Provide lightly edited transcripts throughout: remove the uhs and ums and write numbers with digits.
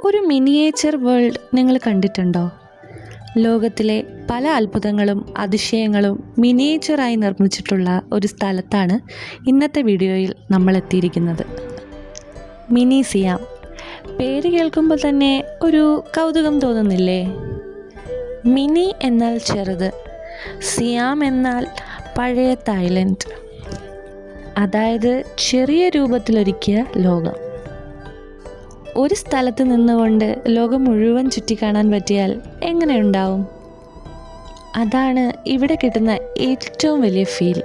ഒരു miniature world നിങ്ങൾ കണ്ടിട്ടുണ്ടോ? ലോകത്തിലെ പല അത്ഭുതങ്ങളും അതിശയങ്ങളും മിനിയേച്ചറായി നിർമ്മിച്ചിട്ടുള്ള ഒരു സ്ഥലത്താണ് ഇന്നത്തെ വീഡിയോയിൽ നമ്മൾ എത്തിയിരിക്കുന്നത്. മിനി സിയാം. പേര് കേൾക്കുമ്പോൾ തന്നെ ഒരു കൗതുകം തോന്നുന്നില്ലേ? മിനി എന്നാൽ ചെറുത്, സിയാം എന്നാൽ പഴയ തായ്ലൻഡ്, അതായത് ചെറിയ രൂപത്തിലൊരുക്കിയ ലോകം. ഒരു സ്ഥലത്ത് നിന്നുകൊണ്ട് ലോകം മുഴുവൻ ചുറ്റിക്കാണാൻ പറ്റിയാൽ എങ്ങനെയുണ്ടാവും? അതാണ് ഇവിടെ കിട്ടുന്ന ഏറ്റവും വലിയ ഫീൽ.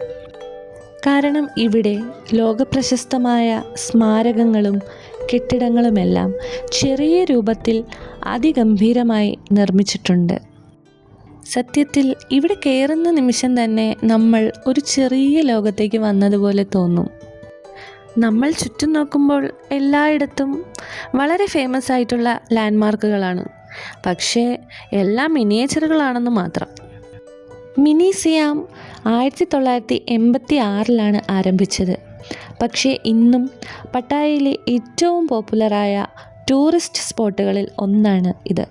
കാരണം ഇവിടെ ലോകപ്രശസ്തമായ സ്മാരകങ്ങളും കെട്ടിടങ്ങളുമെല്ലാം ചെറിയ രൂപത്തിൽ അതിഗംഭീരമായി നിർമ്മിച്ചിട്ടുണ്ട്. സത്യത്തിൽ ഇവിടെ കയറുന്ന നിമിഷം തന്നെ നമ്മൾ ഒരു ചെറിയ ലോകത്തേക്ക് വന്നതുപോലെ തോന്നും. നമ്മൾ ചുറ്റും നോക്കുമ്പോൾ എല്ലായിടത്തും വളരെ ഫേമസ് ആയിട്ടുള്ള ലാൻഡ്മാർക്കുകളാണ്, പക്ഷേ എല്ലാം മിനിയേച്ചറുകളാണെന്ന് മാത്രം. മിനി സിയാം 1986 ആരംഭിച്ചത്. പക്ഷേ ഇന്നും പട്ടായയിലെ ഏറ്റവും പോപ്പുലറായ ടൂറിസ്റ്റ് സ്പോട്ടുകളിൽ ഒന്നാണ് ഇത്.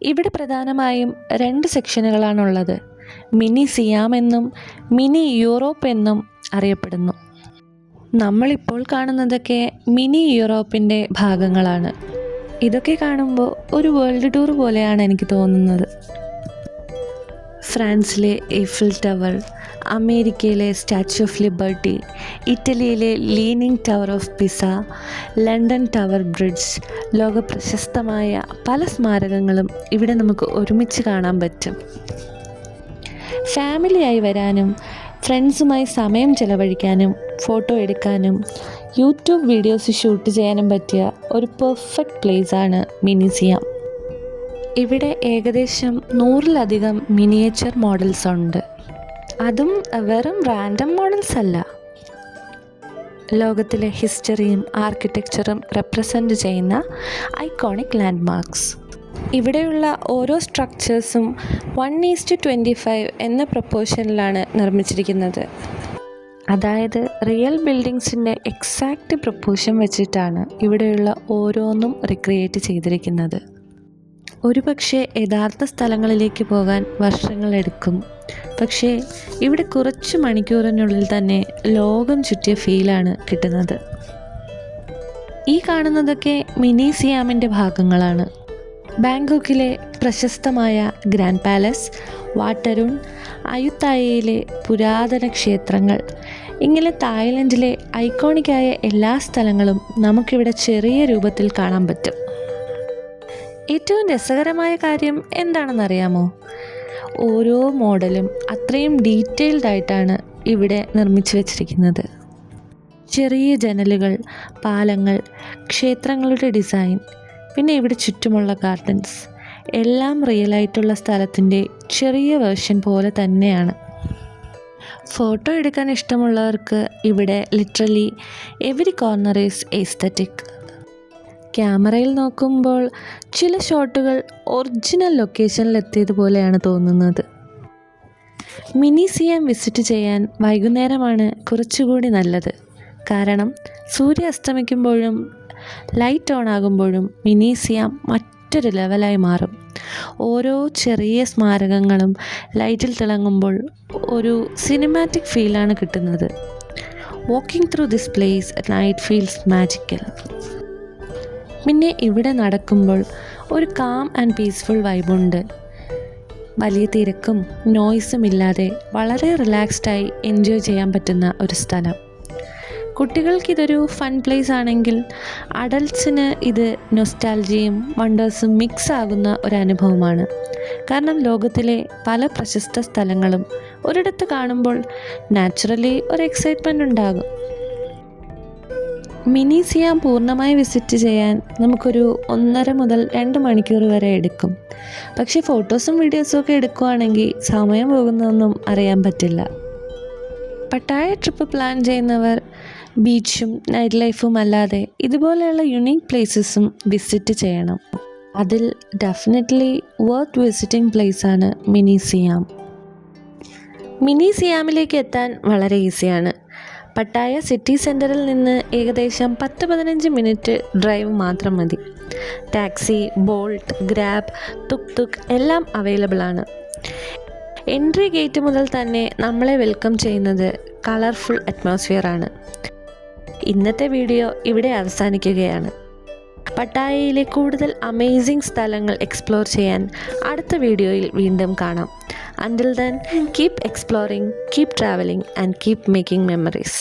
ഇവിടെ പ്രധാനമായും 2 സെക്ഷനുകളാണുള്ളത്. മിനി സിയാം എന്നും മിനി യൂറോപ്പ് എന്നും അറിയപ്പെടുന്നു. നമ്മളിപ്പോൾ കാണുന്നതൊക്കെ മിനി യൂറോപ്പിൻ്റെ ഭാഗങ്ങളാണ്. ഇതൊക്കെ കാണുമ്പോൾ ഒരു വേൾഡ് ടൂർ പോലെയാണ് എനിക്ക് തോന്നുന്നത്. ഫ്രാൻസിലെ ഈഫൽ ടവർ, അമേരിക്കയിലെ സ്റ്റാച്യു ഓഫ് ലിബർട്ടി, ഇറ്റലിയിലെ leaning tower of Pisa, London tower bridge, ലോകപ്രശസ്തമായ പല സ്മാരകങ്ങളും ഇവിടെ നമുക്ക് ഒരുമിച്ച് കാണാൻ പറ്റും. ഫാമിലിയായി വരാനും ഫ്രണ്ട്സുമായി സമയം ചെലവഴിക്കാനും ഫോട്ടോ എടുക്കാനും യൂട്യൂബ് വീഡിയോസ് ഷൂട്ട് ചെയ്യാനും പറ്റിയ ഒരു പെർഫെക്റ്റ് പ്ലേസാണ് മിനി സിയാം. ഇവിടെ ഏകദേശം 100-ലധികം മിനിയേച്ചർ മോഡൽസ് ഉണ്ട്. അതും വെറും റാൻഡം മോഡൽസ് അല്ല. ലോകത്തിലെ ഹിസ്റ്ററിയും ആർക്കിടെക്ചറും റെപ്രസെൻ്റ് ചെയ്യുന്ന ഐക്കോണിക് ലാൻഡ്മാർക്സ്. ഇവിടെയുള്ള ഓരോ സ്ട്രക്ചേഴ്സും 1:25 എന്ന പ്രൊപ്പോർഷനിലാണ് നിർമ്മിച്ചിരിക്കുന്നത്. അതായത് റിയൽ ബിൽഡിങ്സിൻ്റെ എക്സാക്റ്റ് പ്രൊപ്പോർഷൻ വെച്ചിട്ടാണ് ഇവിടെയുള്ള ഓരോന്നും റിക്രിയേറ്റ് ചെയ്തിരിക്കുന്നത്. ഒരുപക്ഷെ യഥാർത്ഥ സ്ഥലങ്ങളിലേക്ക് പോകാൻ വർഷങ്ങളെടുക്കും, പക്ഷേ ഇവിടെ കുറച്ച് മണിക്കൂറിനുള്ളിൽ തന്നെ ലോകം ചുറ്റിയ ഫീലാണ് കിട്ടുന്നത്. ഈ കാണുന്നതൊക്കെ മിനി സിയാമിൻ്റെ ഭാഗങ്ങളാണ്. ബാങ്കോക്കിലെ പ്രശസ്തമായ ഗ്രാൻഡ് പാലസ്, വാട്ടരുൺ, അയുത്തായയിലെ പുരാതന ക്ഷേത്രങ്ങൾ, ഇങ്ങനെ തായ്ലൻഡിലെ ഐക്കോണിക്കായ എല്ലാ സ്ഥലങ്ങളും നമുക്കിവിടെ ചെറിയ രൂപത്തിൽ കാണാൻ പറ്റും. ഏറ്റവും രസകരമായ കാര്യം എന്താണെന്നറിയാമോ? ഓരോ മോഡലും അത്രയും ഡീറ്റെയിൽഡ് ആയിട്ടാണ് ഇവിടെ നിർമ്മിച്ചു വച്ചിരിക്കുന്നത്. ചെറിയ ജനലുകൾ, പാലങ്ങൾ, ക്ഷേത്രങ്ങളുടെ ഡിസൈൻ, പിന്നെ ഇവിടെ ചുറ്റുമുള്ള ഗാർഡൻസ് എല്ലാം റിയലായിട്ടുള്ള സ്ഥലത്തിൻ്റെ ചെറിയ വേർഷൻ പോലെ തന്നെയാണ്. ഫോട്ടോ എടുക്കാൻ ഇഷ്ടമുള്ളവർക്ക് ഇവിടെ literally every corner is aesthetic. ക്യാമറയിൽ നോക്കുമ്പോൾ ചില ഷോട്ടുകൾ ഒറിജിനൽ ലൊക്കേഷനിലെത്തിയതുപോലെയാണ് തോന്നുന്നത്. മിനി സിയാം വിസിറ്റ് ചെയ്യാൻ വൈകുന്നേരമാണ് കുറച്ചുകൂടി നല്ലത്. കാരണം സൂര്യ അസ്തമിക്കുമ്പോഴും ലൈറ്റ് ഓൺ ആകുമ്പോഴും മിനി സിയാം മറ്റൊരു ലെവലായി മാറും. ഓരോ ചെറിയ സ്മാരകങ്ങളും ലൈറ്റിൽ തിളങ്ങുമ്പോൾ ഒരു സിനിമാറ്റിക് ഫീലാണ് കിട്ടുന്നത്. Walking through this place at night feels magical. പിന്നെ ഇവിടെ നടക്കുമ്പോൾ ഒരു കാം ആൻഡ് പീസ്ഫുൾ വൈബുണ്ട്. വലിയ തിരക്കും നോയ്സും ഇല്ലാതെ വളരെ റിലാക്സ്ഡായി എൻജോയ് ചെയ്യാൻ പറ്റുന്ന ഒരു സ്ഥലം. കുട്ടികൾക്കിതൊരു ഫൺ പ്ലേസ് ആണെങ്കിൽ അഡൾട്ട്സിന് ഇത് നൊസ്റ്റാൾജിയും വണ്ടേഴ്സും മിക്സ് ആകുന്ന ഒരു അനുഭവമാണ്. കാരണം ലോകത്തിലെ പല പ്രശസ്ത സ്ഥലങ്ങളും ഒരിടത്ത് കാണുമ്പോൾ നാച്ചുറലി ഒരു എക്സൈറ്റ്മെൻ്റ് ഉണ്ടാകും. മിനി സിയാം പൂർണ്ണമായി വിസിറ്റ് ചെയ്യാൻ നമുക്കൊരു 1.5 മുതൽ 2 മണിക്കൂർ വരെ എടുക്കും. പക്ഷേ ഫോട്ടോസും വീഡിയോസും ഒക്കെ എടുക്കുകയാണെങ്കിൽ സമയം പോകുന്നതൊന്നും അറിയാൻ പറ്റില്ല. പട്ടായ ട്രിപ്പ് പ്ലാൻ ചെയ്യുന്നവർ ബീച്ചും നൈറ്റ് ലൈഫും അല്ലാതെ ഇതുപോലെയുള്ള യുണീക്ക് പ്ലേസസും വിസിറ്റ് ചെയ്യണം. അതിൽ ഡെഫിനറ്റ്ലി വർത്ത് വിസിറ്റിംഗ് പ്ലേസാണ് മിനി സിയാം. മിനി സിയാമിലേക്ക് എത്താൻ വളരെ ഈസിയാണ്. പട്ടായ സിറ്റി സെൻറ്ററിൽ നിന്ന് ഏകദേശം 10-15 മിനിറ്റ് ഡ്രൈവ് മാത്രം മതി. ടാക്സി, ബോൾട്ട്, ഗ്രാബ്, തുക് എല്ലാം അവൈലബിൾ ആണ്. എൻട്രി ഗേറ്റ് മുതൽ തന്നെ നമ്മളെ വെൽക്കം ചെയ്യുന്നത് കളർഫുൾ അറ്റ്മോസ്ഫിയറാണ്. ഇന്നത്തെ വീഡിയോ ഇവിടെ അവസാനിക്കുകയാണ്. പട്ടായയിലെ കൂടുതൽ അമേസിംഗ് സ്ഥലങ്ങൾ എക്സ്പ്ലോർ ചെയ്യാൻ അടുത്ത വീഡിയോയിൽ വീണ്ടും കാണാം. Until then, keep exploring, keep traveling and keep making memories.